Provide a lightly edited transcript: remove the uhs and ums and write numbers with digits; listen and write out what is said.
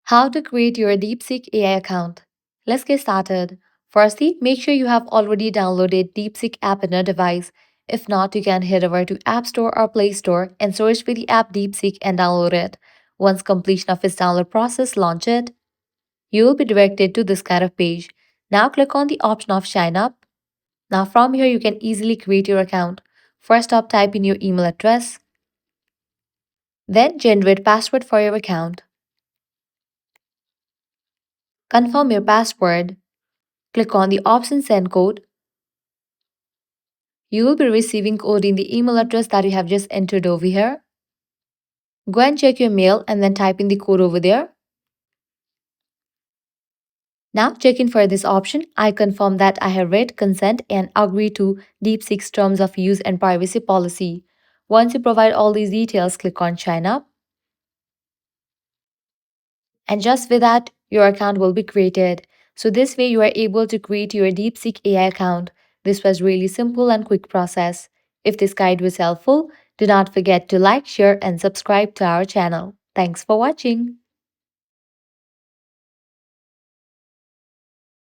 How to create your DeepSeek AI account. Let's get started. Firstly, make sure you have already downloaded DeepSeek app on your device. If not, you can head over to App Store or Play Store and search for the app DeepSeek and download it. Once completion of its download process, launch it. You will be directed to this kind of page. Now click on the option of Sign Up. Now from here, you can easily create your account. First up, type in your email address. Then generate password for your account. Confirm your password. Click on the option Send Code. You will be receiving code in the email address that you have just entered over here. Go and check your mail and then type in the code over there. Now check in for this option. I confirm that I have read, consent, and agree to DeepSeek's terms of use and privacy policy. Once you provide all these details, click on Sign Up. And just with that, your account will be created. So this way you are able to create your DeepSeek AI account. This was really simple and quick process. If this guide was helpful, do not forget to like, share and subscribe to our channel. Thanks for watching.